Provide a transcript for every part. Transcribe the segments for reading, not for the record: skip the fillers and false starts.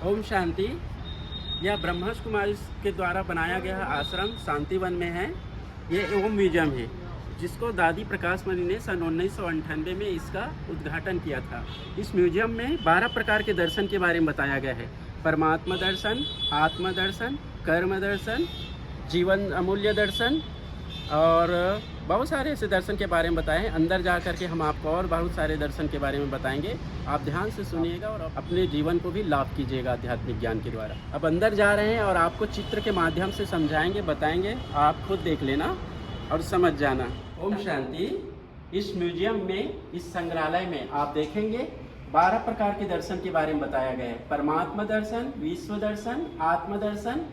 ओम शांति। यह ब्रह्मस कुमारी के द्वारा बनाया गया आश्रम शांतिवन में है। ये ओम म्यूजियम है जिसको दादी प्रकाश मणि ने सन 1998 में इसका उद्घाटन किया था। इस म्यूजियम में 12 प्रकार के दर्शन के बारे में बताया गया है। परमात्मा दर्शन, आत्म दर्शन, कर्म दर्शन, जीवन अमूल्य दर्शन और बहुत सारे ऐसे दर्शन के बारे में बताए हैं। अंदर जा कर के हम आपको और बहुत सारे दर्शन के बारे में बताएंगे। आप ध्यान से सुनिएगा और अपने जीवन को भी लाभ कीजिएगा आध्यात्मिक ज्ञान के द्वारा। अब अंदर जा रहे हैं और आपको चित्र के माध्यम से समझाएंगे, बताएंगे। आप खुद देख लेना और समझ जाना। ओम शांति। इस म्यूजियम में, इस संग्रहालय में आप देखेंगे 12 प्रकार के दर्शन के बारे में बताया गया है। परमात्मा दर्शन, विश्व दर्शन, आत्म दर्शन,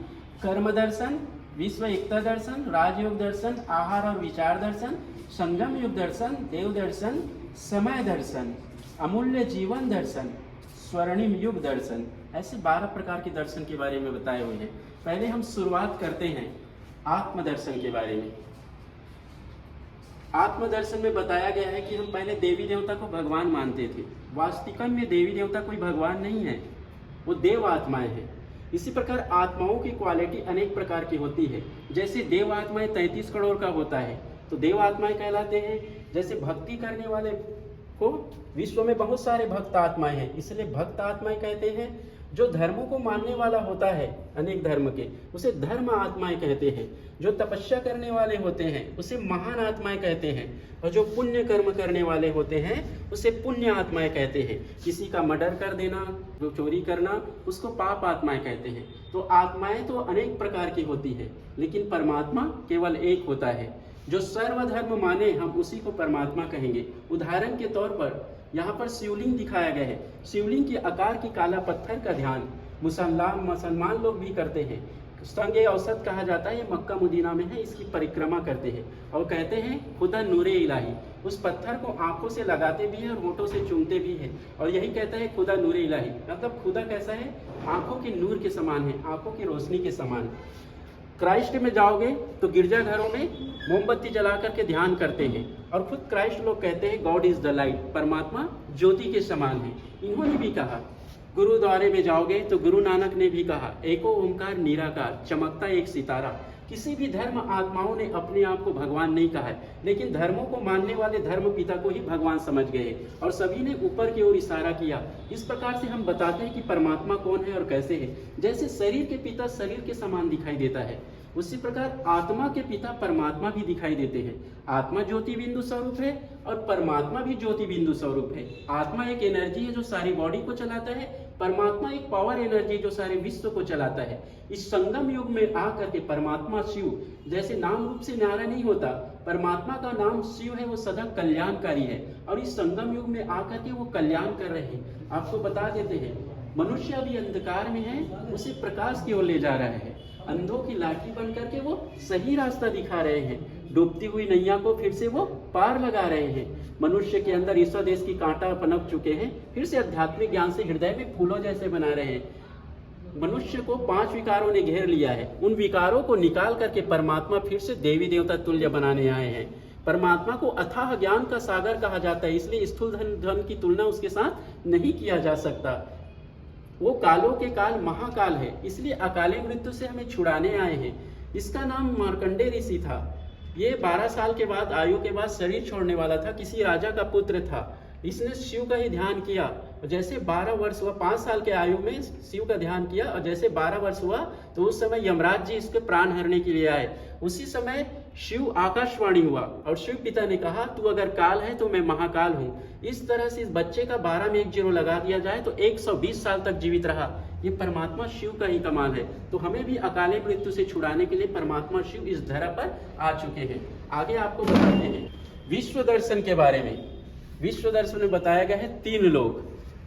कर्म दर्शन, विश्व एकता दर्शन, राजयोग दर्शन, आहार और विचार दर्शन, संगम युग दर्शन, देव दर्शन, समय दर्शन, अमूल्य जीवन दर्शन, स्वर्णिम युग दर्शन, ऐसे 12 प्रकार के दर्शन के बारे में बताए हुए हैं। पहले हम शुरुआत करते हैं आत्मदर्शन के बारे में। आत्मदर्शन में बताया गया है कि हम पहले देवी देवता को भगवान मानते थे। वास्तविक में देवी देवता कोई भगवान नहीं है, वो देव आत्माएं हैं। इसी प्रकार आत्माओं की क्वालिटी अनेक प्रकार की होती है। जैसे देव आत्माएं 33 करोड़ का होता है तो देव आत्माएं कहलाते हैं। जैसे भक्ति करने वाले को विश्व में बहुत सारे भक्त आत्माएं हैं, इसलिए भक्त आत्माएं कहते हैं। जो धर्मों को मानने वाला होता है, अनेक धर्म के, उसे धर्म आत्माएं कहते हैं। जो तपस्या करने वाले होते हैं उसे महान आत्माएं कहते हैं। और जो पुण्य कर्म करने वाले होते हैं उसे पुण्य आत्माएं कहते हैं। किसी का मर्डर कर देना, जो चोरी करना, उसको पाप आत्माएं कहते हैं। तो आत्माएं तो अनेक प्रकार की होती है, लेकिन परमात्मा केवल एक होता है। जो सर्वधर्म माने हम उसी को परमात्मा कहेंगे। उदाहरण के तौर पर यहाँ पर शिवलिंग दिखाया गया है। शिवलिंग के आकार की काला पत्थर का ध्यान मुसलमान लोग भी करते हैं। संगे औसत कहा जाता है। ये मक्का मदीना में है, इसकी परिक्रमा करते हैं और कहते हैं खुदा नूरे इलाही। उस पत्थर को आंखों से लगाते भी हैं और होठों से चूमते भी हैं और यही कहता है खुदा नूरे इलाही। मतलब खुदा कैसा है? आंखों के नूर के समान है, आंखों की रोशनी के समान। क्राइस्ट में जाओगे तो गिरजाघरों में मोमबत्ती जला करके ध्यान करते हैं और खुद क्राइस्ट लोग कहते हैं गॉड इज द लाइट, परमात्मा ज्योति के समान है। इन्होंने भी कहा। गुरुद्वारे में जाओगे तो गुरु नानक ने भी कहा एको ओंकार निराकार, चमकता एक सितारा। किसी भी धर्म आत्माओं ने अपने आप को भगवान नहीं कहा है, लेकिन धर्मों को मानने वाले धर्म पिता को ही भगवान समझ गए और सभी ने ऊपर की ओर इशारा किया। इस प्रकार से हम बताते हैं कि परमात्मा कौन है और कैसे है। जैसे शरीर के पिता शरीर के समान दिखाई देता है, उसी प्रकार आत्मा के पिता परमात्मा भी दिखाई देते हैं। आत्मा ज्योति बिंदु स्वरूप है और परमात्मा भी ज्योति बिंदु स्वरूप है। आत्मा एक एनर्जी है जो सारी बॉडी को चलाता है, परमात्मा एक पावर एनर्जी जो सारे विश्व को चलाता है। इस संगम युग में आकर के परमात्मा शिव, जैसे नाम रूप से न्यारा नहीं होता, परमात्मा का नाम शिव है, वो सदा कल्याणकारी है और इस संगम युग में आकर के वो कल्याण कर रहे हैं। आपको बता देते हैं, मनुष्य अभी अंधकार में है, उसे प्रकाश की ओर ले जा रहा है। अंधों की लाठी बन करके वो सही रास्ता दिखा रहे हैं। डूबती हुई नैया को फिर से वो पार लगा रहे हैं। मनुष्य के अंदर ईश्वर देश की कांटा पनप चुके हैं, फिर से आध्यात्मिक ज्ञान से हृदय में फूलों जैसे बना रहे हैं। मनुष्य को 5 विकारों ने घेर लिया है, उन विकारों को निकाल करके परमात्मा फिर से देवी देवता तुल्य बनाने आए हैं। परमात्मा को अथाह ज्ञान का सागर कहा जाता है, इसलिए स्थूल धन की तुलना उसके साथ नहीं किया जा सकता। वो कालों के काल महाकाल है, इसलिए अकाले मृत्यु से हमें छुड़ाने आए हैं। इसका नाम मार्कंडे ऋषि था। ये 12 साल के बाद आयु के बाद शरीर छोड़ने वाला था। किसी राजा का पुत्र था। इसने शिव का ही ध्यान किया। जैसे 12 वर्ष हुआ, 5 साल के आयु में शिव का ध्यान किया और जैसे 12 वर्ष हुआ तो उस समय यमराज जी इसके प्राण हरने के लिए आए। उसी समय शिव आकाशवाणी हुआ और शिव पिता ने कहा तू अगर काल है तो मैं महाकाल हूँ। इस तरह से इस बच्चे का 12 में 1 0 लगा दिया जाए तो 120 साल तक जीवित रहा। ये परमात्मा शिव का ही कमाल है। तो हमें भी अकाले मृत्यु से छुड़ाने के लिए परमात्मा शिव इस धरा पर आ चुके हैं। आगे आपको बताते हैं विश्व दर्शन के बारे में। विश्व दर्शन में बताया गया है 3 लोग।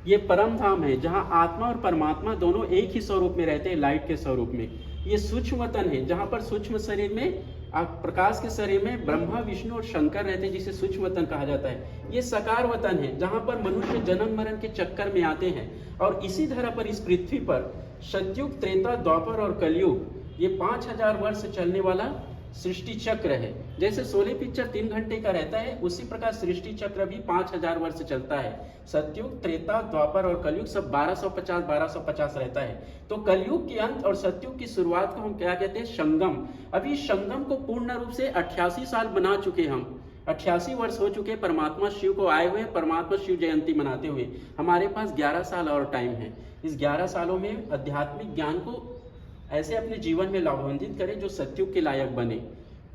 ये परम धाम है जहाँ आत्मा और परमात्मा दोनों एक ही स्वरूप में रहते हैं, लाइट के स्वरूप में। ये सूक्ष्म वतन है जहाँ पर सूक्ष्म शरीर में, प्रकाश के शरीर में ब्रह्मा विष्णु और शंकर रहते हैं, जिसे सूक्ष्म वतन कहा जाता है। ये साकार वतन है जहाँ पर मनुष्य जन्म मरण के चक्कर में आते हैं और इसी धरा पर, इस पृथ्वी पर सतयुग, त्रेता, द्वापर और कलयुग, ये 5000 वर्ष चलने वाला सृष्टि चक्र है। जैसे 16 पिक्चर 3 घंटे का रहता है, उसी प्रकार सृष्टि चक्र भी 5000 वर्ष चलता है। सतयुग, त्रेता, द्वापर और कलयुग सब 1250 रहता है। तो कलयुग के अंत और सतयुग की शुरुआत को हम क्या कहते हैं? संगम। अभी संगम को पूर्ण रूप से 88 साल बना चुके हम। 88 वर्ष हो चुके परमात्मा शिव को आए हुए, परमात्मा शिव जयंती मनाते हुए। हमारे पास 11 साल और टाइम है। इस 11 सालों में आध्यात्मिक ज्ञान को ऐसे अपने जीवन में लाभान्वित करें जो सतयुग के लायक बने।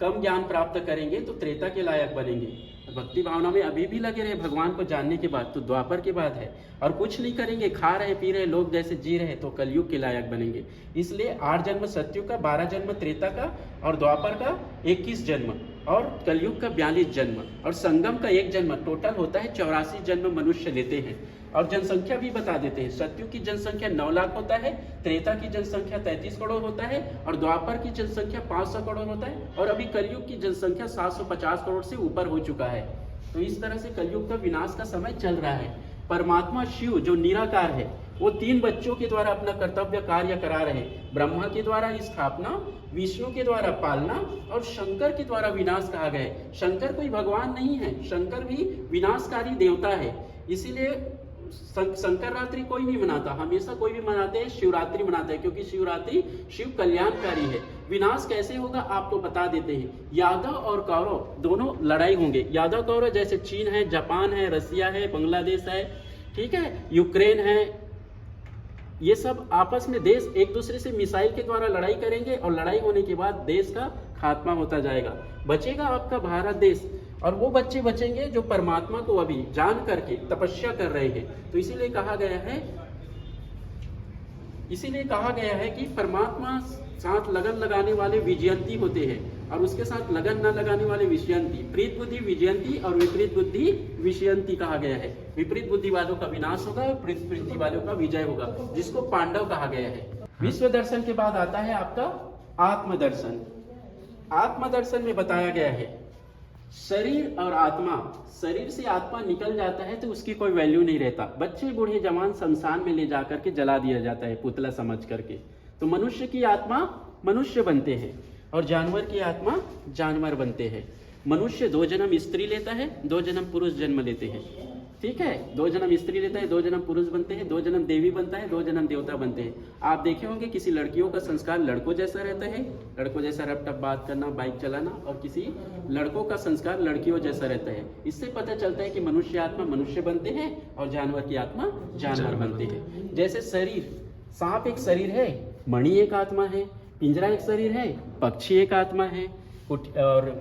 कम ज्ञान प्राप्त करेंगे तो त्रेता के लायक बनेंगे। भक्ति भावना में अभी भी लगे रहे भगवान को जानने के बाद तो द्वापर के बाद है। और कुछ नहीं करेंगे, खा रहे पी रहे लोग जैसे जी रहे, तो कलयुग के लायक बनेंगे। इसलिए 8 जन्म सतयुग का, 12 जन्म त्रेता का और द्वापर का 21 जन्म और कलयुग का 42 जन्म और संगम का 1 जन्म, टोटल होता है 84 जन्म मनुष्य लेते हैं। और जनसंख्या भी बता देते हैं। सतयुग की जनसंख्या 9 लाख होता है, त्रेता की जनसंख्या 33 करोड़ होता है और द्वापर की जनसंख्या 500 करोड़ होता है और अभी कलयुग की जनसंख्या 750 करोड़ से ऊपर हो चुका है। तो इस तरह से कलयुग का विनाश का समय चल रहा है। परमात्मा शिव जो निराकार है वो 3 बच्चों के द्वारा अपना कर्तव्य कार्य करा रहे। ब्रह्मा के द्वारा स्थापना, विष्णु के द्वारा पालना और शंकर के द्वारा विनाश कहा गया है। शंकर कोई भगवान नहीं है, शंकर भी विनाशकारी देवता है। इसीलिए शंकर रात्रि कोई नहीं मनाता, हमेशा कोई भी मनाते हैं शिवरात्रि मनाते हैं, क्योंकि शिवरात्रि शिव कल्याणकारी है। विनाश कैसे होगा आपको बता देते हैं। यादव और कौरव दोनों लड़ाई होंगे। यादव कौरव जैसे चीन है, जापान है, रसिया है, बांग्लादेश है, ठीक है, यूक्रेन है, ये सब आपस में देश एक दूसरे से मिसाइल के द्वारा लड़ाई करेंगे और लड़ाई होने के बाद देश का खात्मा होता जाएगा। बचेगा आपका भारत देश और वो बच्चे बचेंगे जो परमात्मा को अभी जान करके तपस्या कर रहे हैं। तो इसीलिए कहा गया है कि परमात्मा साथ लगन लगाने वाले विजयंती होते हैं और उसके साथ लगन न लगाने वाले विषयंती। प्रीत बुद्धि विजयंती और विपरीत बुद्धि विषयंती कहा गया है। विपरीत बुद्धि वालों का विनाश होगा और प्रीत बुद्धि वालों का विजय होगा, जिसको पांडव कहा गया है। विश्व दर्शन के बाद आता है आपका आत्मदर्शन। आत्मदर्शन में बताया गया है शरीर और आत्मा, शरीर से आत्मा निकल जाता है तो उसकी कोई वैल्यू नहीं रहता। बच्चे बूढ़े जवान शमशान में ले जाकर के जला दिया जाता है पुतला समझ करके। तो मनुष्य की आत्मा मनुष्य बनते हैं और जानवर की आत्मा जानवर बनते हैं। मनुष्य 2 जन्म स्त्री लेता है, 2 जन्म पुरुष जन्म लेते हैं, ठीक है, 2 जन्म स्त्री लेता है, 2 जन्म पुरुष बनते हैं, 2 जन्म देवी बनता है, 2 जन्म देवता बनते हैं। आप देखे होंगे किसी लड़कियों का संस्कार लड़कों जैसा रहता है, लड़कों जैसा रप टप बात करना, बाइक चलाना, और किसी लड़कों का संस्कार लड़कियों जैसा रहता है। इससे पता चलता है कि मनुष्य आत्मा मनुष्य बनते हैं और जानवर की आत्मा जानवर बनते हैं। जैसे शरीर, सांप एक शरीर है, मणि एक आत्मा है, पिंजरा एक शरीर है, पक्षी एक आत्मा है, और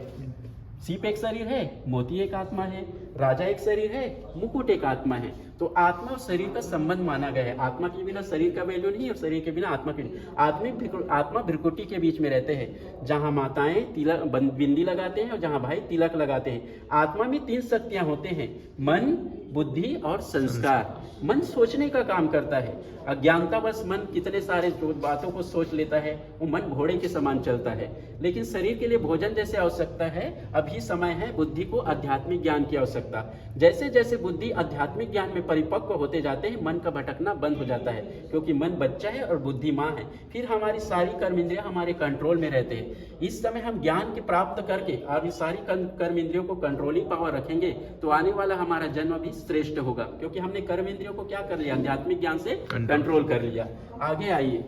सीप एक शरीर है, मोती एक आत्मा है, राजा एक शरीर है, मुकुट एक आत्मा है। तो आत्मा और शरीर का संबंध माना गया है। आत्मा के बिना शरीर का वैल्यू नहीं और शरीर के बिना आत्मा के नहीं। आत्मा भ्रिकुटी के बीच में रहते हैं, जहाँ माताएं तिलक बिंदी लगाते हैं और जहाँ भाई तिलक लगाते हैं। आत्मा में 3 शक्तियां होते हैं, मन, बुद्धि और संस्कार। मन सोचने का काम करता है। अज्ञानतावश मन कितने सारे बातों को सोच लेता है, वो मन घोड़े के समान चलता है। लेकिन शरीर के लिए भोजन जैसे आवश्यकता है, अभी समय है बुद्धि को आध्यात्मिक ज्ञान की आवश्यकता। जैसे जैसे बुद्धि आध्यात्मिक ज्ञान में परिपक्व होते जाते हैं, मन का भटकना बंद हो जाता है, क्योंकि मन बच्चा है और बुद्धि माँ है। फिर हमारी सारी कर्म इंद्रियां हमारे कंट्रोल में रहते हैं। इस समय हम ज्ञान के प्राप्त करके और इस सारी कर्म इंद्रियों को कंट्रोलिंग पावर रखेंगे तो आने वाला हमारा जन्म भी श्रेष्ठ होगा, क्योंकि हमने कर्म इंद्रियों को क्या कर लिया? आध्यात्मिक ज्ञान से कंट्रोल कर लिया। आगे आइए,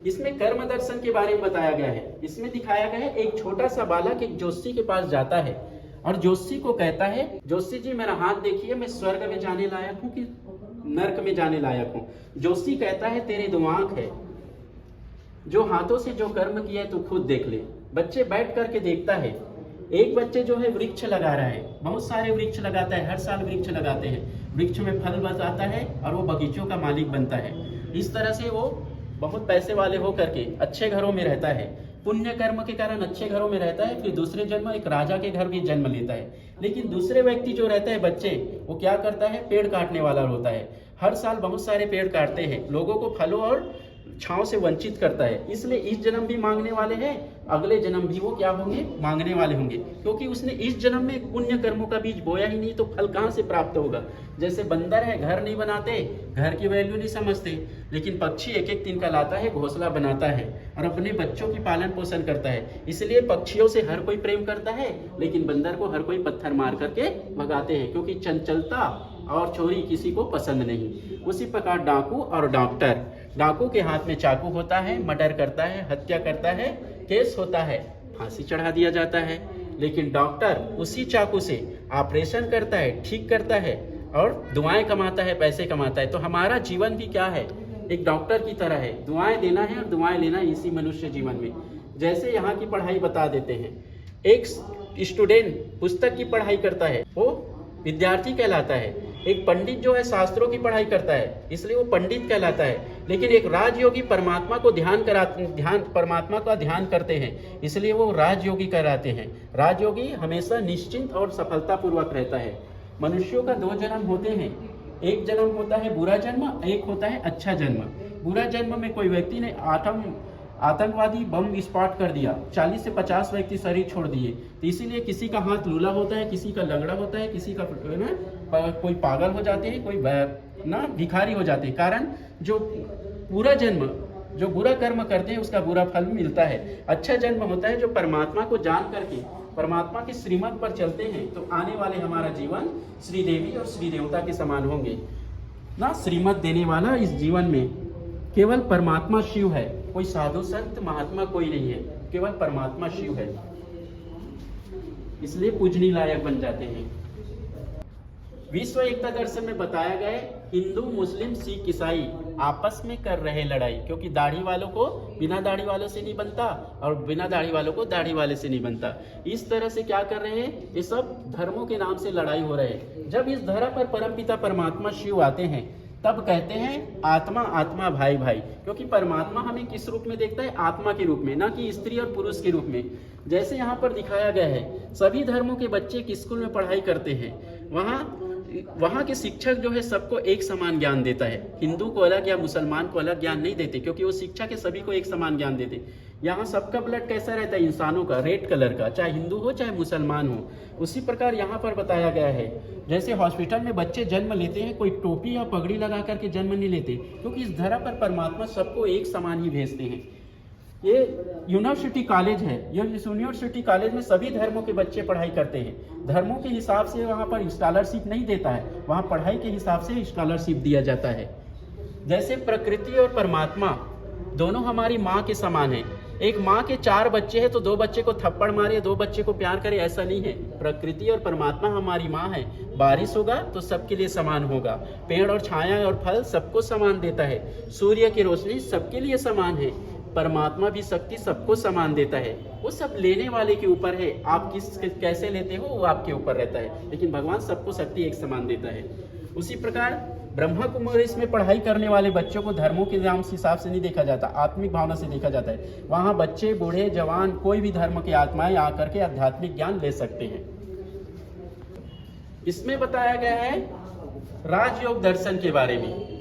इसमें कर्म दर्शन के बारे में बताया गया है। इसमें दिखाया गया है एक छोटा सा बालक एक जोशी के पास जाता है और जोशी को कहता है, जोशी जी मेरा हाथ देखिए, मैं स्वर्ग में जाने लायक हूँ कि नरक में जाने लायक हूँ? जोशी कहता है तेरे 2 आंख है, जो हाथों से जो कर्म किया है तू खुद देख ले। बच्चे बैठ करके देखता है। एक बच्चे जो है वृक्ष लगा रहा है, बहुत सारे वृक्ष लगाता है, हर साल वृक्ष लगाते हैं, वृक्ष में फल बताता है और वो बगीचों का मालिक बनता है। इस तरह से वो बहुत पैसे वाले हो करके अच्छे घरों में रहता है, पुण्य कर्म के कारण अच्छे घरों में रहता है। फिर दूसरे जन्म एक राजा के घर भी जन्म लेता है। लेकिन दूसरे व्यक्ति जो रहता है बच्चे, वो क्या करता है? पेड़ काटने वाला होता है। हर साल बहुत सारे पेड़ काटते हैं, लोगों को फलों और छांव से वंचित करता है। इसलिए इस जन्म भी मांगने वाले हैं, अगले जन्म भी वो क्या होंगे, मांगने वाले होंगे, क्योंकि उसने इस जन्म में पुण्य कर्मों का बीज बोया ही नहीं, तो फल कहाँ से प्राप्त होगा। जैसे बंदर है, घर नहीं बनाते, घर की वैल्यू नहीं समझते, लेकिन पक्षी एक एक दिन का लाता है, घोंसला बनाता है और अपने बच्चों की पालन पोषण करता है। इसलिए पक्षियों से हर कोई प्रेम करता है, लेकिन बंदर को हर कोई पत्थर मार करके भगाते हैं, क्योंकि चंचलता और चोरी किसी को पसंद नहीं। उसी प्रकार डाकू और डॉक्टर, डाकू के हाथ में चाकू होता है, मर्डर करता है, हत्या करता है, केस होता है, फांसी चढ़ा दिया जाता है। लेकिन डॉक्टर उसी चाकू से ऑपरेशन करता है, ठीक करता है और दुआएं कमाता है, पैसे कमाता है। तो हमारा जीवन भी क्या है, एक डॉक्टर की तरह है, दुआएं देना है और दुआएं लेना है इसी मनुष्य जीवन में। जैसे यहाँ की पढ़ाई बता देते हैं, एक स्टूडेंट पुस्तक की पढ़ाई करता है, वो विद्यार्थी कहलाता है। एक पंडित जो है शास्त्रों की पढ़ाई करता है, इसलिए वो पंडित कहलाता है। लेकिन एक राजयोगी परमात्मा को परमात्मा का ध्यान करते हैं, इसलिए वो राजयोगी कहलाते हैं। राजयोगी हमेशा निश्चिंत और सफलतापूर्वक रहता है। मनुष्यों का दो जन्म होते हैं, एक जन्म होता है बुरा जन्म, एक होता है अच्छा जन्म। बुरा जन्म में कोई व्यक्ति ने आतंकवादी बम विस्फोट कर दिया, 40 से 50 व्यक्ति शरीर छोड़ दिए, तो इसीलिए किसी का हाथ लूला होता है, किसी का लंगड़ा होता है, किसी का कोई पागल हो जाते हैं, कोई भिखारी हो जाते हैं। कारण जो पूरा जन्म जो बुरा कर्म करते हैं उसका बुरा फल मिलता है। अच्छा जन्म होता है जो परमात्मा को जान करके परमात्मा के श्रीमत पर चलते हैं, तो आने वाले हमारा जीवन श्री देवी और श्री देवता के समान होंगे ना। श्रीमत देने वाला इस जीवन में केवल परमात्मा शिव है, कोई साधु संत महात्मा कोई नहीं है, केवल परमात्मा शिव है, इसलिए पूजनी लायक बन जाते हैं। विश्व एकता दर्शन में बताया गया है, हिंदू मुस्लिम सिख ईसाई आपस में कर रहे लड़ाई, क्योंकि दाढ़ी वालों को बिना दाढ़ी वालों से नहीं बनता और बिना दाढ़ी वालों को दाढ़ी वाले से नहीं बनता। इस तरह से क्या कर रहे हैं, ये सब धर्मों के नाम से लड़ाई हो रहे हैं। जब इस धरा पर परमपिता परमात्मा शिव आते हैं, तब कहते हैं आत्मा आत्मा भाई भाई, क्योंकि परमात्मा हमें किस रूप में देखता है, आत्मा के रूप में, ना कि स्त्री और पुरुष के रूप में। जैसे यहाँ पर दिखाया गया है, सभी धर्मों के बच्चे किस स्कूल में पढ़ाई करते हैं, वहाँ के शिक्षक जो है सबको एक समान ज्ञान देता है। हिंदू को अलग या मुसलमान को अलग ज्ञान नहीं देते, क्योंकि वो शिक्षा के सभी को एक समान ज्ञान देते। यहाँ सबका ब्लड कैसा रहता है, इंसानों का रेड कलर का, चाहे हिंदू हो चाहे मुसलमान हो। उसी प्रकार यहाँ पर बताया गया है, जैसे हॉस्पिटल में बच्चे जन्म लेते हैं, कोई टोपी या पगड़ी लगा करके जन्म नहीं लेते, क्योंकि इस धरा पर परमात्मा सबको एक समान ही भेजते हैं। ये यूनिवर्सिटी कॉलेज है, ये यूनिवर्सिटी कॉलेज में सभी धर्मों के बच्चे पढ़ाई करते हैं। धर्मों के हिसाब से वहाँ पर स्कॉलरशिप नहीं देता है, वहाँ पढ़ाई के हिसाब से स्कॉलरशिप दिया जाता है। जैसे प्रकृति और परमात्मा दोनों हमारी माँ के समान है। एक माँ के 4 बच्चे हैं तो 2 बच्चे को थप्पड़ मारे, 2 बच्चे को प्यार करे, ऐसा नहीं है। प्रकृति और परमात्मा हमारी माँ है। बारिश होगा तो सबके लिए समान होगा, पेड़ और छाया और फल सबको समान देता है, सूर्य की रोशनी सबके लिए समान है। परमात्मा भी शक्ति सबको समान देता है। वो सब लेने वाले के ऊपर है, आप कैसे लेते हो वो आपके ऊपर रहता है, लेकिन भगवान सबको शक्ति एक समान देता है। उसी प्रकार ब्रह्मा कुमारी में पढ़ाई करने वाले बच्चों को धर्मों के नाम हिसाब से नहीं देखा जाता, आत्मिक भावना से देखा जाता है। वहाँ बच्चे बूढ़े जवान कोई भी धर्म के आत्माएं आकर के आध्यात्मिक ज्ञान ले सकते हैं। इसमें बताया गया है राजयोग दर्शन के बारे में।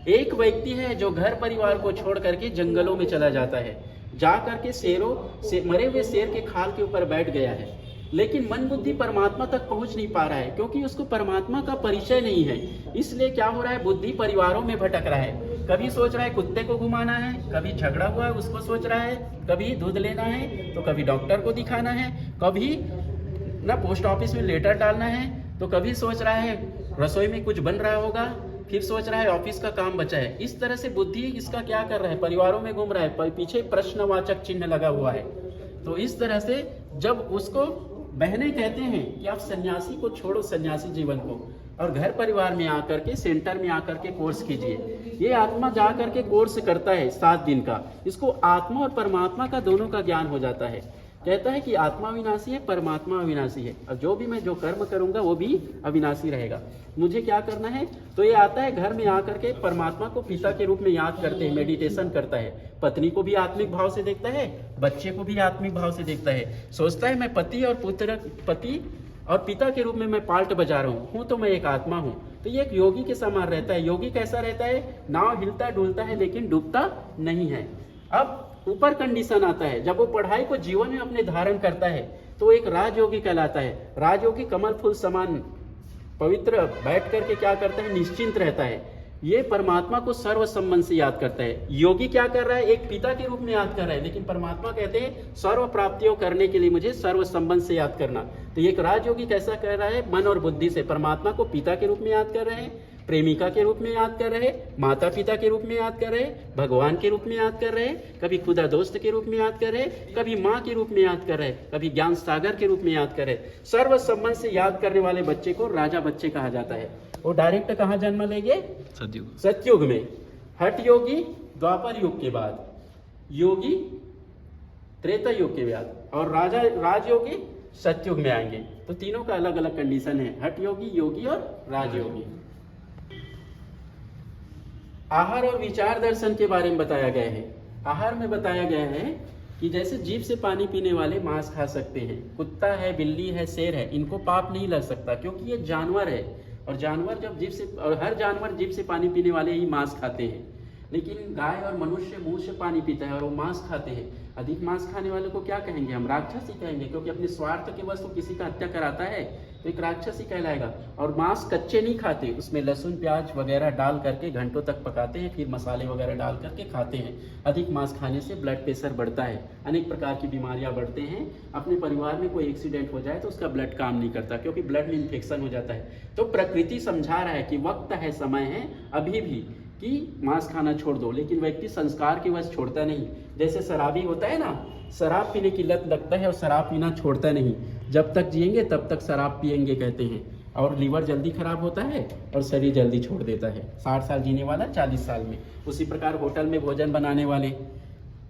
एक व्यक्ति है जो घर परिवार को छोड़ करके जंगलों में चला जाता है, जा करके मरे हुए शेर के खाल के ऊपर बैठ गया है, लेकिन मन बुद्धि परमात्मा तक पहुंच नहीं पा रहा है, क्योंकि उसको परमात्मा का परिचय नहीं है। इसलिए क्या हो रहा है, बुद्धि परिवारों में भटक रहा है। कभी सोच रहा है कुत्ते को घुमाना है, कभी झगड़ा हुआ है उसको सोच रहा है, कभी दूध लेना है तो कभी डॉक्टर को दिखाना है, कभी ना पोस्ट ऑफिस में लेटर डालना है, तो कभी सोच रहा है रसोई में कुछ बन रहा होगा, फिर सोच रहा है ऑफिस का काम बचा है। इस तरह से बुद्धि इसका क्या कर रहा है, परिवारों में घूम रहा है, पीछे प्रश्नवाचक चिन्ह लगा हुआ है। तो इस तरह से जब उसको बहनें कहते हैं कि आप सन्यासी को छोड़ो, सन्यासी जीवन को, और घर परिवार में आकर के सेंटर में आकर के कोर्स कीजिए। ये आत्मा जा करके कोर्स करता है 7 दिन का, इसको आत्मा और परमात्मा का दोनों का ज्ञान हो जाता है। कहता है कि आत्मा अविनाशी है, परमात्मा अविनाशी है, और जो भी मैं जो कर्म करूंगा वो भी अविनाशी रहेगा। मुझे क्या करना है, तो ये आता है घर में आकर के परमात्मा को पिता के रूप में याद करते हैं, मेडिटेशन करता है। पत्नी को भी आत्मिक भाव से देखता है, बच्चे को भी आत्मिक भाव से देखता है। सोचता है मैं पति और पिता के रूप में मैं पार्ट बजा रहा हूँ तो मैं एक आत्मा हूँ। तो तो ये एक योगी के समान रहता है। योगी कैसा रहता है? नाव हिलता डुलता है लेकिन डूबता नहीं है। अब ऊपर कंडीशन आता है, जब वो पढ़ाई को जीवन में अपने धारण करता है तो वो एक राजयोगी कहलाता है। राजयोगी कमल फूल समान पवित्र बैठ करके क्या करता है? निश्चिंत रहता है। ये परमात्मा को सर्व संबंध से याद करता है। योगी क्या कर रहा है? एक पिता के रूप में याद कर रहा है, लेकिन परमात्मा कहते हैं सर्व प्राप्तियों करने के लिए मुझे सर्व संबंध से याद करना। तो एक राजयोगी कैसा कर रहा है? मन और बुद्धि से परमात्मा को पिता के रूप में याद कर रहे हैं, प्रेमिका के रूप में याद कर रहे, माता पिता के रूप में याद कर रहे, भगवान के रूप में याद कर रहे, कभी खुदा दोस्त के रूप में याद कर रहे, कभी माँ के रूप में याद कर रहे, कभी ज्ञान सागर के रूप में याद कर रहे। सर्व संबंध से याद करने वाले बच्चे को राजा बच्चे कहा जाता है। वो डायरेक्ट कहाँ जन्म लेंगे? सतयुग में। हठ योगी द्वापर युग के बाद, योगी त्रेता युग के बाद, और राजयोगी सतयुग में आएंगे। तो तीनों का अलग अलग कंडीशन है, हठ योगी, योगी और राजयोगी। आहार और विचार दर्शन के बारे में बताया गया है। आहार में बताया गया है कि जैसे जीभ से पानी पीने वाले मांस खा सकते हैं, कुत्ता है, बिल्ली है, शेर है, इनको पाप नहीं लग सकता क्योंकि ये जानवर है। और जानवर जब जीभ से, और हर जानवर जीभ से पानी पीने वाले ही मांस खाते हैं। लेकिन गाय और मनुष्य मुंह से पानी पीता है और वो मांस खाते हैं। अधिक मांस खाने वाले को क्या कहेंगे? हम राक्षस ही कहेंगे, क्योंकि अपने स्वार्थ के वश वो किसी का हत्या कराता है तो एक राक्षस ही कहलाएगा। और मांस कच्चे नहीं खाते, उसमें लहसुन प्याज वगैरह डाल करके घंटों तक पकाते हैं, फिर मसाले वगैरह डाल करके खाते हैं। अधिक मांस खाने से ब्लड प्रेशर बढ़ता है, अनेक प्रकार की बीमारियां बढ़ते हैं। अपने परिवार में कोई एक्सीडेंट हो जाए तो उसका ब्लड काम नहीं करता क्योंकि ब्लड में इन्फेक्शन हो जाता है। तो प्रकृति समझा रहा है कि वक्त है, समय है अभी भी कि मांस खाना छोड़ दो, लेकिन व्यक्ति संस्कार के वश छोड़ता नहीं। जैसे शराबी होता है ना, शराब पीने की लत लगता है और शराब पीना छोड़ता नहीं। जब तक जिएंगे तब तक शराब पिएंगे कहते हैं, और लीवर जल्दी खराब होता है और शरीर जल्दी छोड़ देता है। 60 साल जीने वाला 40 साल में। उसी प्रकार होटल में भोजन बनाने वाले,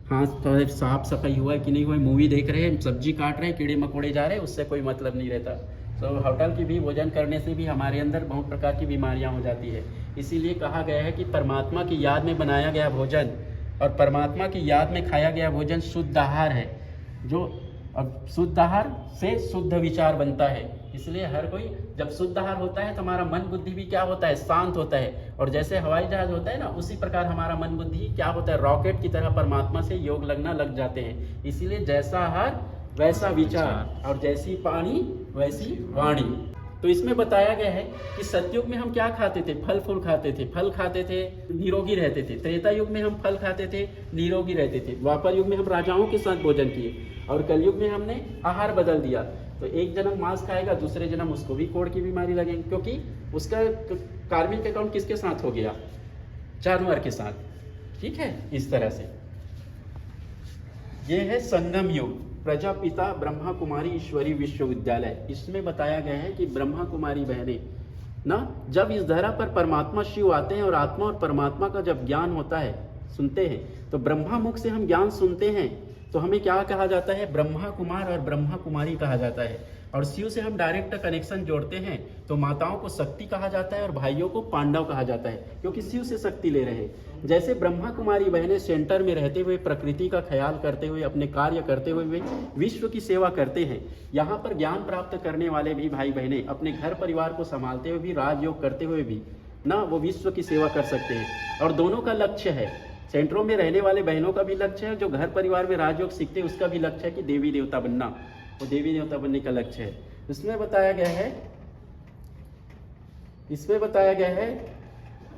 हाँ तो साफ सफाई हुआ है कि नहीं हुआ, मूवी देख रहे हैं, सब्जी काट रहे हैं, कीड़े मकोड़े जा रहे हैं, उससे कोई मतलब नहीं रहता। तो होटल की भी भोजन करने से भी हमारे अंदर बहुत प्रकार की बीमारियां हो जाती है। इसीलिए कहा गया है कि परमात्मा की याद में बनाया गया भोजन और परमात्मा की याद में खाया गया भोजन शुद्ध आहार है। जो अब शुद्ध आहार से शुद्ध विचार बनता है। इसलिए हर कोई जब शुद्ध आहार होता है तो हमारा मन बुद्धि भी क्या होता है? शांत होता है। और जैसे हवाई जहाज होता है ना, उसी प्रकार हमारा मन बुद्धि क्या होता है? रॉकेट की तरह परमात्मा से योग लगना लग जाते हैं। इसीलिए जैसा आहार वैसा विचार, और जैसी पानी वैसी वाणी। तो इसमें बताया गया है कि सतयुग में हम क्या खाते थे? फल फूल खाते थे, फल खाते थे, निरोगी रहते थे। त्रेता युग में हम फल खाते थे, निरोगी रहते थे। द्वापर युग में हम राजाओं के साथ भोजन किए, और कलयुग में हमने आहार बदल दिया। तो एक जन्म मांस खाएगा, दूसरे जन्म उसको भी कोढ़ की बीमारी लगेगी, क्योंकि उसका कार्मिक अकाउंट किसके साथ हो गया? जानवर के साथ। ठीक है, इस तरह से ये है संगम युग। प्रजापिता ब्रह्मा कुमारी ईश्वरी विश्वविद्यालय, इसमें बताया गया है कि ब्रह्मा कुमारी बहनें ना, जब इस धरा पर परमात्मा शिव आते हैं और आत्मा और परमात्मा का जब ज्ञान होता है, सुनते हैं, तो ब्रह्मा मुख से हम ज्ञान सुनते हैं तो हमें क्या कहा जाता है? ब्रह्मा कुमार और ब्रह्मा कुमारी कहा जाता है। और शिव से हम डायरेक्ट कनेक्शन जोड़ते हैं तो माताओं को शक्ति कहा जाता है और भाइयों को पांडव कहा जाता है, क्योंकि शिव से शक्ति ले रहे हैं। जैसे ब्रह्मा कुमारी बहनें सेंटर में रहते हुए प्रकृति का ख्याल करते हुए अपने कार्य करते हुए वे विश्व की सेवा करते हैं, यहाँ पर ज्ञान प्राप्त करने वाले भी भाई बहनें अपने घर परिवार को संभालते हुए भी, राजयोग करते हुए भी ना, वो विश्व की सेवा कर सकते हैं। और दोनों का लक्ष्य है, सेंटरों में रहने वाले बहनों का भी लक्ष्य है, जो घर परिवार में राजयोग सीखते हैं उसका भी लक्ष्य है कि देवी देवता बनना, वो देवी देवता बनने का लक्ष्य है। इसमें बताया गया है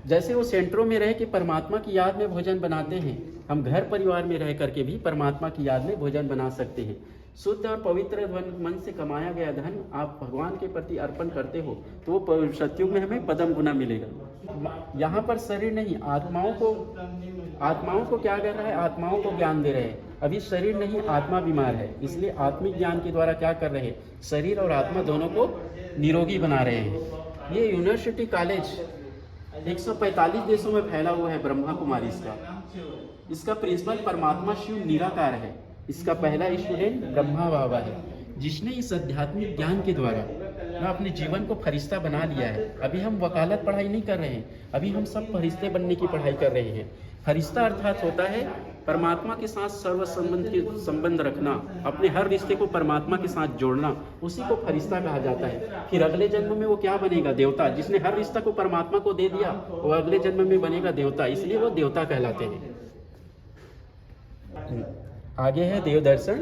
जैसे वो सेंटरों में रह के परमात्मा की याद में भोजन बनाते हैं, हम घर परिवार में रह करके भी परमात्मा की याद में भोजन बना सकते हैं। शुद्ध और पवित्र मन से कमाया गया धन आप भगवान के प्रति अर्पण करते हो तो वो सतयुग में हमें पदम गुना मिलेगा। यहाँ पर शरीर नहीं, आत्माओं को क्या कर रहा है? आत्माओं को ज्ञान दे रहे हैं। अभी शरीर नहीं, आत्मा बीमार है, इसलिए आत्मिक ज्ञान के द्वारा क्या कर रहे हैं? शरीर और आत्मा दोनों को निरोगी बना रहे हैं। ये यूनिवर्सिटी कॉलेज 145 देशों में फैला हुआ है ब्रह्मा कुमारी इसका प्रिंसिपल परमात्मा शिव निराकार है। इसका पहला स्टूडेंट ब्रह्मा बाबा है, जिसने इस आध्यात्मिक ज्ञान के द्वारा ना अपने जीवन को फरिश्ता बना लिया है। अभी हम वकालत पढ़ाई नहीं कर रहे हैं, अभी हम सब फरिश्ते बनने की पढ़ाई कर रहे हैं। फरिश्ता अर्थात होता है परमात्मा के साथ सर्व संबंध रखना, अपने हर रिश्ते को परमात्मा के साथ जोड़ना, उसी को फरिश्ता कहा जाता है। फिर अगले जन्म में वो क्या बनेगा? देवता। जिसने हर रिश्ता को परमात्मा को दे दिया वो अगले जन्म में बनेगा देवता, इसलिए वो देवता कहलाते हैं। आगे है देव दर्शन।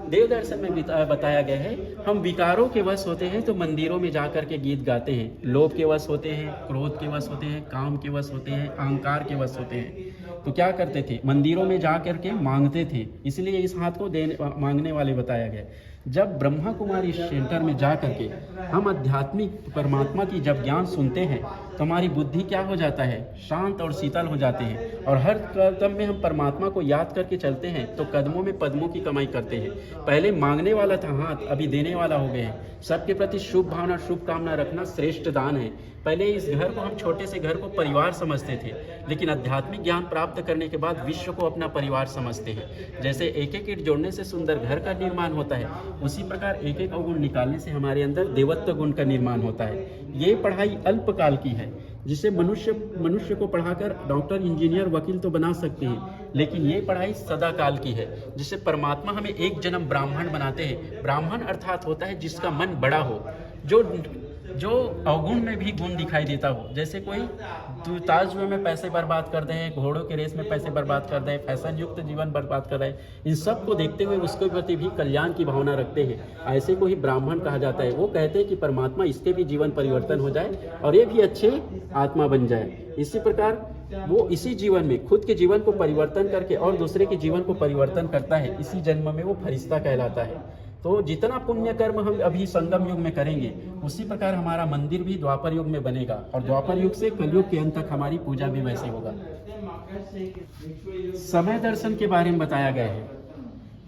देव दर्शन में बताया गया है, हम विकारों के वश होते हैं तो मंदिरों में जाकर के गीत गाते हैं, लोभ के वश होते हैं, क्रोध के वश होते हैं, काम के वश होते हैं, अहंकार के वश होते हैं, तो क्या करते थे? मंदिरों में जा करके मांगते थे, इसलिए इस हाथ को मांगने वाले बताया गया। जब ब्रह्मा कुमारी सेंटर में जा करके हम आध्यात्मिक परमात्मा की जब ज्ञान सुनते हैं तो हमारी बुद्धि क्या हो जाता है? शांत और शीतल हो जाते हैं, और हर कदम में हम परमात्मा को याद करके चलते हैं तो कदमों में पद्मों की कमाई करते हैं। पहले मांगने वाला था हाथ, अभी देने वाला हो गए हैं। सबके प्रति शुभ भावना, शुभ कामना रखना श्रेष्ठ दान है। पहले इस घर को हम छोटे से घर को परिवार समझते थे, लेकिन आध्यात्मिक ज्ञान प्राप्त करने के बाद विश्व को अपना परिवार समझते हैं। जैसे एक एक ईंट जोड़ने से सुंदर घर का निर्माण होता है, उसी प्रकार एक एक अवगुण निकालने से हमारे अंदर देवत्व गुण का निर्माण होता है। ये पढ़ाई अल्पकाल की है, जिसे मनुष्य को पढ़ाकर डॉक्टर, इंजीनियर, वकील तो बना सकते हैं, लेकिन ये पढ़ाई सदा काल की है, जिससे परमात्मा हमें एक जन्म ब्राह्मण बनाते हैं। ब्राह्मण अर्थात होता है जिसका मन बड़ा हो, जो अवगुण में भी गुण दिखाई देता हो। जैसे कोई ताजुए में पैसे बर्बाद कर दे, घोड़ों के रेस में पैसे बर्बाद कर दे, फैशन युक्त जीवन बर्बाद कर रहे, इन सब को देखते हुए उसके प्रति भी कल्याण की भावना रखते हैं, ऐसे को ही ब्राह्मण कहा जाता है। वो कहते हैं कि परमात्मा इसके भी जीवन परिवर्तन हो जाए और ये भी अच्छे आत्मा बन जाए। इसी प्रकार वो इसी जीवन में खुद के जीवन को परिवर्तन करके और दूसरे के जीवन को परिवर्तन करता है। इसी जन्म में वो फरिश्ता कहलाता है। तो जितना पुण्य कर्म हम अभी संगम युग में करेंगे, उसी प्रकार हमारा मंदिर भी द्वापर युग में बनेगा, और द्वापर युग से कलयुग के अंत तक हमारी पूजा भी वैसे होगा। समय दर्शन के बारे में बताया गया है।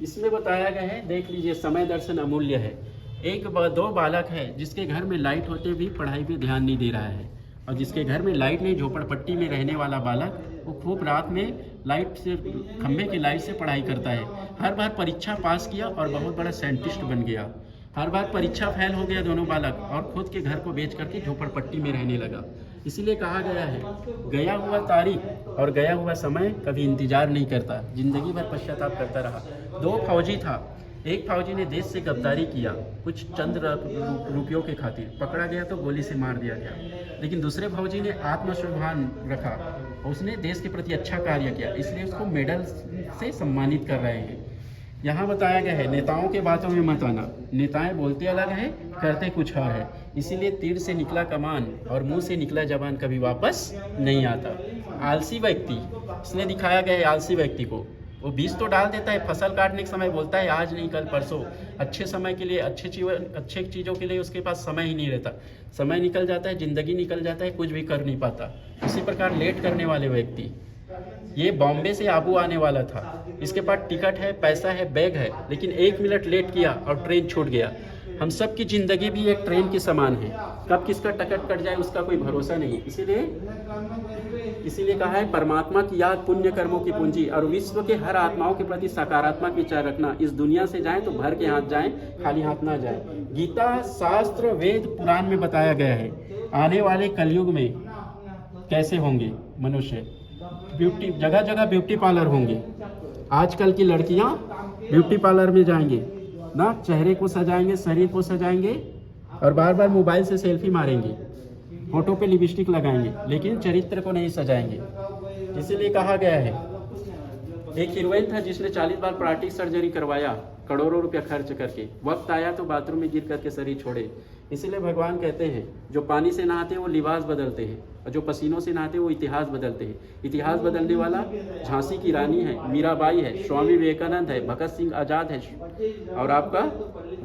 इसमें बताया गया है, देख लीजिए, समय दर्शन अमूल्य है। दो बालक है जिसके घर में लाइट होते भी पढ़ाई पे ध्यान नहीं दे रहा है, और जिसके घर में लाइट नहीं, झोपड़पट्टी में रहने वाला बालक, वो खूब रात में लाइट से, खंभे की लाइट से पढ़ाई करता है। हर बार परीक्षा पास किया और बहुत बड़ा साइंटिस्ट बन गया। हर बार परीक्षा फेल हो गया दोनों बालक, और खुद के घर को बेच करके झोपड़पट्टी में रहने लगा। इसीलिए कहा गया है, गया हुआ तारीख और गया हुआ समय कभी इंतजार नहीं करता, जिंदगी भर पश्चाताप करता रहा। दो फौजी था, एक फौजी ने देश से गद्दारी किया कुछ चंद रुपयों के खातिर, पकड़ा गया तो गोली से मार दिया गया। लेकिन दूसरे फौजी ने आत्मस्वाभिमान रखा, उसने देश के प्रति अच्छा कार्य किया, इसलिए उसको मेडल से सम्मानित कर रहे हैं। यहाँ बताया गया है, नेताओं के बातों में मत आना, नेताएं बोलते अलग है, करते कुछ और है। इसीलिए तीर से निकला कमान और मुंह से निकला जबान कभी वापस नहीं आता। आलसी व्यक्ति, इसने दिखाया गया है आलसी व्यक्ति को, वो बीज तो डाल देता है, फसल काटने के समय बोलता है आज नहीं कल परसों, अच्छे समय के लिए, अच्छे चीज़ों के लिए उसके पास समय ही नहीं रहता। समय निकल जाता है, जिंदगी निकल जाता है, कुछ भी कर नहीं पाता। इसी प्रकार लेट करने वाले व्यक्ति, ये बॉम्बे से आबू आने वाला था, इसके पास टिकट है, पैसा है, बैग है, लेकिन 1 मिनट लेट किया और ट्रेन छूट गया। हम सब की जिंदगी भी एक ट्रेन के समान है, कब किसका टिकट कट जाए उसका कोई भरोसा नहीं। इसीलिए कहा है, परमात्मा की याद पुण्य कर्मों की पूंजी, और विश्व के हर आत्माओं के प्रति सकारात्मक विचार रखना। इस दुनिया से जाएं तो भर के हाथ जाएं, खाली हाथ ना जाएं। गीता, शास्त्र, वेद, पुराण में बताया गया है आने वाले कलयुग में कैसे होंगे मनुष्य। जगह जगह ब्यूटी पार्लर होंगे। आजकल की लड़कियां ब्यूटी पार्लर में जाएंगे ना, चेहरे को सजाएंगे, शरीर को सजाएंगे, और बार बार मोबाइल से सेल्फी मारेंगे, होठों पे लिपस्टिक लगाएंगे, लेकिन चरित्र को नहीं सजाएंगे। इसीलिए कहा गया है, एक हीरोइन था जिसने 40 बार प्लास्टिक सर्जरी करवाया करोड़ों रुपया खर्च करके, वक्त आया तो बाथरूम में गिर करके शरीर छोड़े। इसीलिए भगवान कहते हैं, जो पानी से नहाते हैं वो लिबास बदलते हैं, और जो पसीनों से नहाते हैं वो इतिहास बदलते हैं। इतिहास बदलने वाला झांसी की रानी है, मीराबाई है, स्वामी विवेकानंद है, भगत सिंह आज़ाद है, और आपका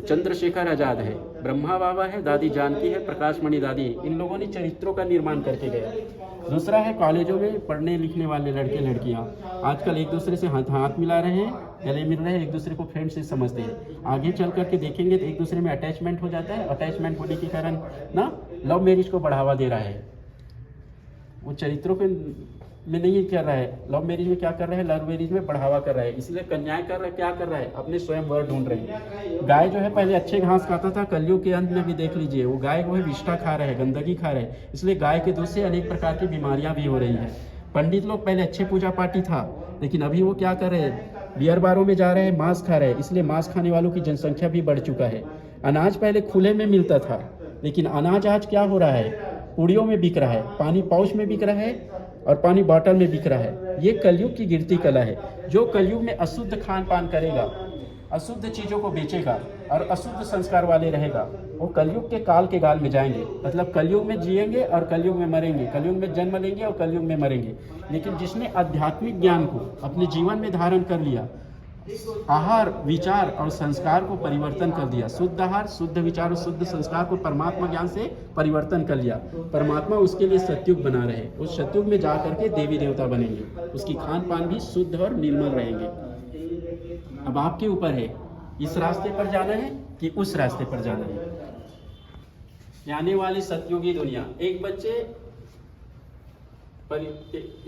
चंद्रशेखर आज़ाद है, ब्रह्मा बाबा है, दादी जानकी है, प्रकाश मणि दादी है। इन लोगों ने चरित्रों का निर्माण करके गए। दूसरा है, कॉलेजों में पढ़ने लिखने वाले लड़के लड़कियां आजकल एक दूसरे से हाथ मिला रहे हैं, गले मिल रहे हैं, एक दूसरे को फ्रेंड से समझते हैं। आगे चल करके देखेंगे तो एक दूसरे में अटैचमेंट हो जाता है। अटैचमेंट होने के कारण ना लव मैरिज को बढ़ावा दे रहा है, वो चरित्रों पे में नहीं कर रहा है। लव मैरिज में क्या कर रहा है, लव मैरिज में बढ़ावा कर रहा है। इसलिए कन्याएं क्या कर रहा है, अपने स्वयं वर ढूंढ रहे हैं। गाय जो है पहले अच्छे घास खाता था, कलयुग के अंत में भी देख लीजिए वो गाय वो है विष्ठा खा रहे हैं, गंदगी खा रहे हैं। इसलिए गाय के दूध से अनेक प्रकार की बीमारियां भी हो रही हैं। पंडित लोग पहले अच्छे पूजा पाठी था, लेकिन अभी वो क्या कर रहे हैं, बियर बारों में जा रहे हैं, मांस खा रहे हैं, इसलिए मांस खाने वालों की जनसंख्या भी बढ़ चुका है। अनाज पहले खुले में मिलता था, लेकिन अनाज आज क्या हो रहा है, पुड़ियों में बिक रहा है, पानी पाउच में बिक रहा है और पानी बॉटल में बिक रहा है। ये कलयुग की गिरती कला है। जो कलयुग में अशुद्ध खान पान करेगा, अशुद्ध चीज़ों को बेचेगा और अशुद्ध संस्कार वाले रहेगा, वो कलयुग के काल के गाल में जाएंगे। मतलब कलयुग में जिएंगे और कलयुग में मरेंगे, कलयुग में जन्म लेंगे और कलयुग में मरेंगे। लेकिन जिसने आध्यात्मिक ज्ञान को अपने जीवन में धारण कर लिया, आहार विचार और संस्कार को परिवर्तन कर दिया, शुद्ध आहार शुद्ध विचार और शुद्ध संस्कार को परमात्मा ज्ञान से परिवर्तन कर लिया, परमात्मा उसके लिए सतयुग बना रहे, उस सतयुग में जा करके देवी देवता बनेंगे, उसकी खान पान भी शुद्ध और निर्मल रहेंगे। अब आपके ऊपर है, इस रास्ते पर जाना है कि उस रास्ते पर जाना है। आने वाली सतयुगी दुनिया, एक बच्चे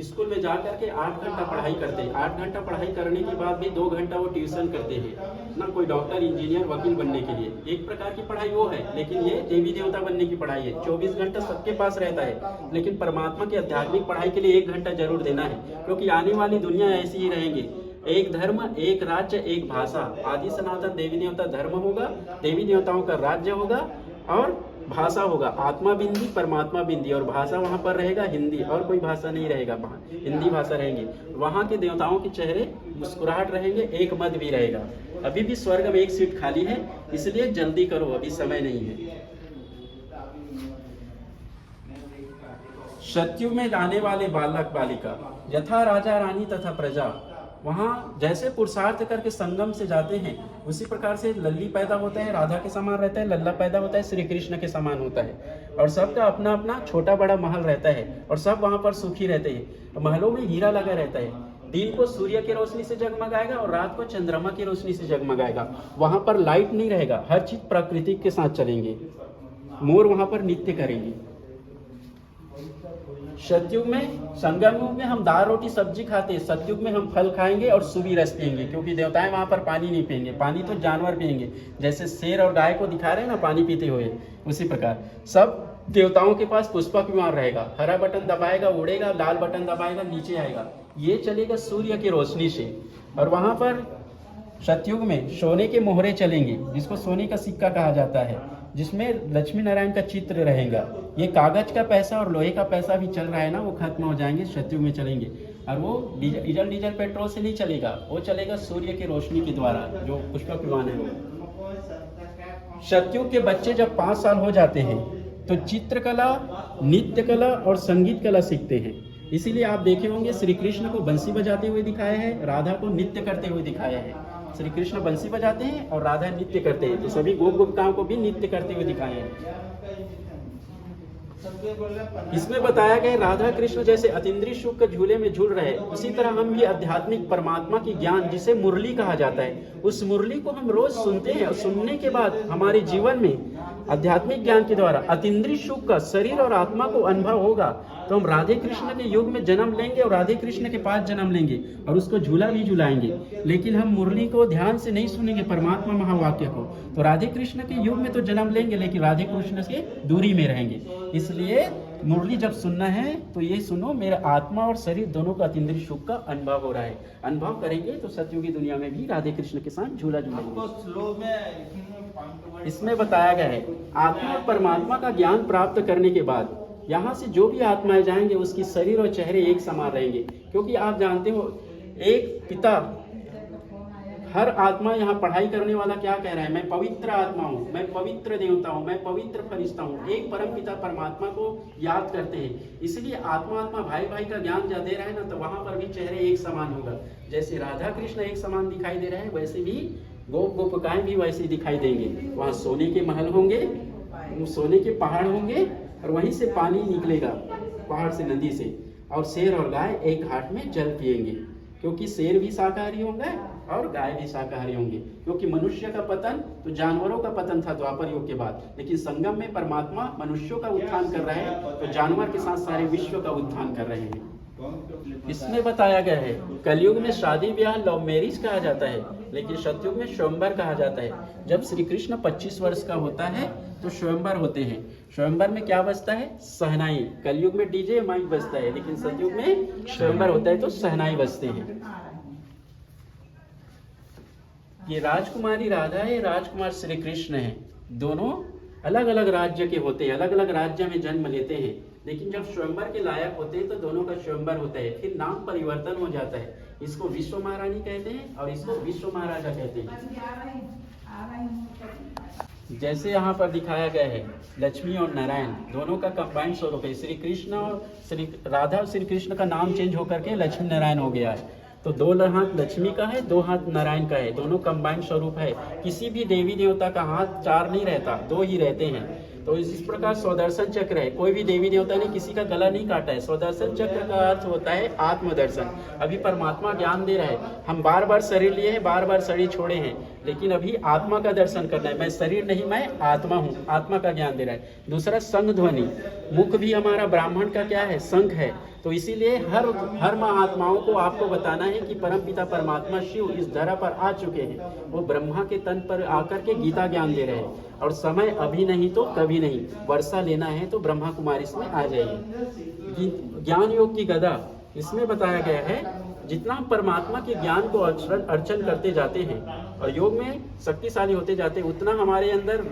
स्कूल में जा करके 8 घंटा पढ़ाई करते हैं, 8 घंटा पढ़ाई करने के बाद भी 2 घंटा वो ट्यूशन करते हैं ना, कोई डॉक्टर इंजीनियर वकील बनने के लिए। एक प्रकार की पढ़ाई वो है, लेकिन ये देवी देवता बनने की पढ़ाई है। 24 घंटा सबके पास रहता है, लेकिन परमात्मा की आध्यात्मिक पढ़ाई के लिए 1 घंटा जरूर देना है, क्योंकि आने वाली दुनिया ऐसी ही रहेंगे। एक धर्म, एक राज्य, एक भाषा। आदि सनातन देवी देवता धर्म होगा, देवी देवताओं का राज्य होगा और भाषा होगा आत्मा बिंदी परमात्मा बिंदी, और भाषा वहाँ पर रहेगा हिंदी, और कोई भाषा नहीं रहेगा, हिंदी भाषा रहेंगी। वहाँ के देवताओं के चेहरे मुस्कुराहट रहेंगे, एक मत भी रहेगा। अभी भी स्वर्ग में एक सीट खाली है, इसलिए जल्दी करो, अभी समय नहीं है। सतयुग में आने वाले बालक बालिका, यथा राजा रानी तथा प्रजा, वहाँ जैसे पुरुषार्थ करके संगम से जाते हैं, उसी प्रकार से लल्ली पैदा होता है, राधा के समान रहता है, लल्ला पैदा होता है, श्री कृष्ण के समान होता है, और सबका अपना अपना छोटा बड़ा महल रहता है, और सब वहाँ पर सुखी रहते हैं। महलों में हीरा लगा रहता है, दिन को सूर्य की रोशनी से जगमगाएगा और रात को चंद्रमा की रोशनी से जगमगाएगा। वहाँ पर लाइट नहीं रहेगा, हर चीज प्रकृति के साथ चलेंगे। मोर वहाँ पर नृत्य करेंगे। सतयुग में, संगम युग में हम दाल रोटी सब्जी खाते हैं, सतयुग में हम फल खाएंगे और सुबी रस पिएंगे, क्योंकि देवताएं वहां पर पानी नहीं पिएंगे, पानी तो जानवर पिएंगे। जैसे शेर और गाय को दिखा रहे हैं ना पानी पीते हुए, उसी प्रकार सब देवताओं के पास पुष्पक विमान रहेगा। हरा बटन दबाएगा उड़ेगा, लाल बटन दबाएगा नीचे आएगा, ये चलेगा सूर्य की रोशनी से। और वहां पर सतयुग में सोने के मोहरे चलेंगे, जिसको सोने का सिक्का कहा जाता है, जिसमें लक्ष्मी नारायण का चित्र रहेगा। ये कागज का पैसा और लोहे का पैसा भी चल रहा है ना, वो खत्म हो जाएंगे, सतयुग में चलेंगे। और वो डीजल पेट्रोल से नहीं चलेगा, वो चलेगा सूर्य की रोशनी के द्वारा, जो पुष्पक विमान है वो। सतयुग के बच्चे जब 5 साल हो जाते हैं तो चित्रकला, नृत्य कला और संगीत कला सीखते हैं। इसीलिए आप देखे होंगे श्री कृष्ण को बंसी बजाते हुए दिखाया है, राधा को नृत्य करते हुए दिखाया है। श्री कृष्ण बंसी बजाते हैं और राधा नृत्य करते हैं, तो सभी गोप गोपिकाओं को भी नृत्य करते हुए दिखाए हैं। इसमें बताया गया राधा कृष्ण जैसे अतीन्द्रिय सुख के झूले में झूल रहे, उसी तरह हम भी आध्यात्मिक परमात्मा की ज्ञान, जिसे मुरली कहा जाता है, उस मुरली को हम रोज सुनते हैं, और सुनने के बाद हमारे जीवन में आध्यात्मिक ज्ञान के द्वारा अतीन्द्रिय सुख का शरीर और आत्मा को अनुभव होगा, तो हम राधे कृष्ण के युग में जन्म लेंगे और राधे कृष्ण के पास जन्म लेंगे और उसको झूला भी झुलाएंगे। लेकिन हम मुरली को ध्यान से नहीं सुनेंगे, परमात्मा महावाक्य को, तो राधे कृष्ण के युग में तो जन्म लेंगे, लेकिन राधे कृष्ण से दूरी में रहेंगे। इसलिए मुरली जब सुनना है तो ये सुनो, मेरा आत्मा और शरीर दोनों का अतीन्द्रिय सुख का अनुभव हो रहा है। अनुभव करेंगे तो सतयुगी दुनिया में भी राधे कृष्ण के साथ झूला झूलेंगे। इसमें बताया गया है आत्मा और परमात्मा का ज्ञान प्राप्त करने के बाद यहाँ से जो भी आत्माएं जाएंगे उसकी शरीर और चेहरे एक समान रहेंगे, क्योंकि आप जानते हो एक पिता, हर आत्मा यहाँ पढ़ाई करने वाला क्या कह रहा है, मैं पवित्र आत्मा हूँ, मैं पवित्र देवता हूँ, मैं पवित्र फरिश्ता हूँ। एक परम पिता परमात्मा को याद करते हैं, इसलिए आत्मा आत्मा भाई भाई का ज्ञान जब दे रहा है ना, तो वहाँ पर भी चेहरे एक समान होगा। जैसे राधा कृष्ण एक समान दिखाई दे रहा है, वैसे भी गोप गोपिकाएं भी वैसे ही दिखाई देंगे। वहाँ सोने के महल होंगे, सोने के पहाड़ होंगे, और वहीं से पानी निकलेगा पहाड़ से, नदी से, और शेर और गाय एक घाट में जल पिएंगे, क्योंकि शेर भी शाकाहारी होंगे और गाय भी शाकाहारी होंगे। क्योंकि मनुष्य का पतन तो जानवरों का पतन था द्वापर युग के बाद, लेकिन संगम में परमात्मा मनुष्यों का उत्थान कर रहे हैं, तो जानवर के साथ सारे विश्व का उत्थान कर रहे हैं। इसमें बताया गया है कलयुग में शादी ब्याह लव मैरिज कहा जाता है, लेकिन सतयुग में स्वयंवर कहा जाता है। जब श्री कृष्ण 25 वर्ष का होता है तो स्वयंवर होते हैं। स्वयंवर में क्या बजता है? सहनाई। कलयुग में डीजे माइक बजता है, लेकिन सतयुग में स्वयंवर होता है तो सहनाई बजते हैं। ये राजकुमारी राधा है, राजकुमार श्री कृष्ण है। दोनों अलग अलग राज्य के होते हैं, अलग अलग राज्य में जन्म लेते हैं, लेकिन जब स्वयंवर के लायक होते हैं तो दोनों का स्वयंवर होता है। फिर नाम परिवर्तन हो जाता है। इसको विश्व महारानी कहते हैं और इसको विश्व महाराजा कहते हैं। जैसे यहाँ पर दिखाया गया है लक्ष्मी और नारायण दोनों का कंबाइंड स्वरूप है। श्री कृष्ण और श्री राधा और श्री कृष्ण का नाम चेंज होकर के लक्ष्मी नारायण हो गया है। तो 2 हाथ लक्ष्मी का है, 2 हाथ नारायण का है, दोनों कंबाइंड स्वरूप है। किसी भी देवी देवता का हाथ 4 नहीं रहता, 2 ही रहते हैं। तो इस प्रकार स्वदर्शन चक्र है। कोई भी देवी देवता ने किसी का गला नहीं काटा है। स्वदर्शन चक्र का अर्थ होता है आत्मदर्शन। अभी परमात्मा ज्ञान दे रहा है। हम बार बार शरीर लिए हैं, बार बार शरीर छोड़े हैं, लेकिन अभी आत्मा का दर्शन करना है। मैं शरीर नहीं, मैं आत्मा हूँ। आत्मा का ज्ञान दे रहा है। दूसरा संग ध्वनि। मुख भी हमारा ब्राह्मण का क्या है? शंख है। तो इसीलिए हर महात्माओं को आपको बताना है कि परमपिता परमात्मा शिव इस धरा पर आ चुके हैं। वो ब्रह्मा के तन पर आकर के गीता ज्ञान दे रहे हैं। और समय अभी नहीं तो कभी नहीं। वर्षा लेना है तो ब्रह्मा कुमारी इसमें आ जाइए। ज्ञान योग की गदा, इसमें बताया गया है जितना हम परमात्मा के ज्ञान को अर्चन करते जाते हैं और योग में शक्तिशाली होते जाते हैं, उतना हमारे अंदर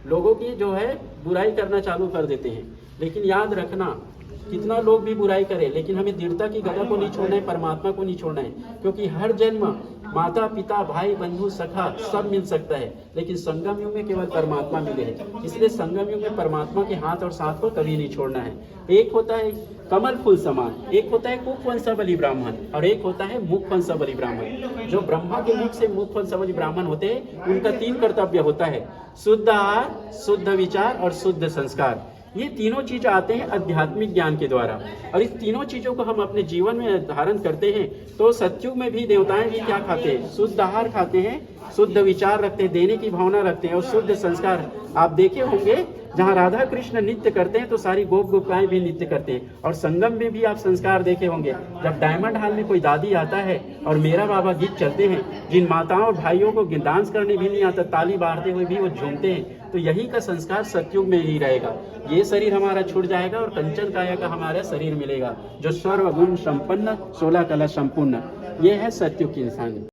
लोगों की जो है बुराई करना चालू कर देते हैं। लेकिन याद रखना, कितना लोग भी बुराई करें, लेकिन हमें दृढ़ता की गदा को नहीं छोड़ना है, परमात्मा को नहीं छोड़ना है। क्योंकि हर जन्म माता पिता भाई बंधु सखा सब मिल सकता है, लेकिन संगम युग में केवल परमात्मा मिले हैं। इसलिए संगम युग में परमात्मा के हाथ और साथ को कभी नहीं छोड़ना है। एक होता है कमल फूल समान, एक होता है कुक वंशावली ब्राह्मण और एक होता है मुख वंशावली ब्राह्मण। जो ब्रह्मा के मुख से मुख वंशावली ब्राह्मण होते हैं, उनका 3 कर्तव्य होता है: शुद्ध आहार, शुद्ध विचार और शुद्ध संस्कार। ये तीनों चीज आते हैं आध्यात्मिक ज्ञान के द्वारा, और इस तीनों चीजों को हम अपने जीवन में धारण करते हैं। तो सतयुग में भी देवताएं भी क्या खाते हैं? शुद्ध आहार खाते हैं, शुद्ध विचार रखते हैं, देने की भावना रखते हैं और शुद्ध संस्कार। आप देखे होंगे जहाँ राधा कृष्ण नृत्य करते हैं तो सारी गोप गोपिकाएं भी नृत्य करते हैं। और संगम में भी आप संस्कार देखे होंगे, जब डायमंड हॉल में कोई दादी आता है और मेरा बाबा गीत चलते हैं, जिन माताओं और भाइयों को डांस करने भी नहीं आता, ताली बारते हुए भी वो झूमते हैं, तो यही का संस्कार सतयुग में ही रहेगा। ये शरीर हमारा छूट जाएगा और कंचन काया का हमारा शरीर मिलेगा, जो सर्वगुण संपन्न 16 कला संपूर्ण। ये है सतयुग की इंसान।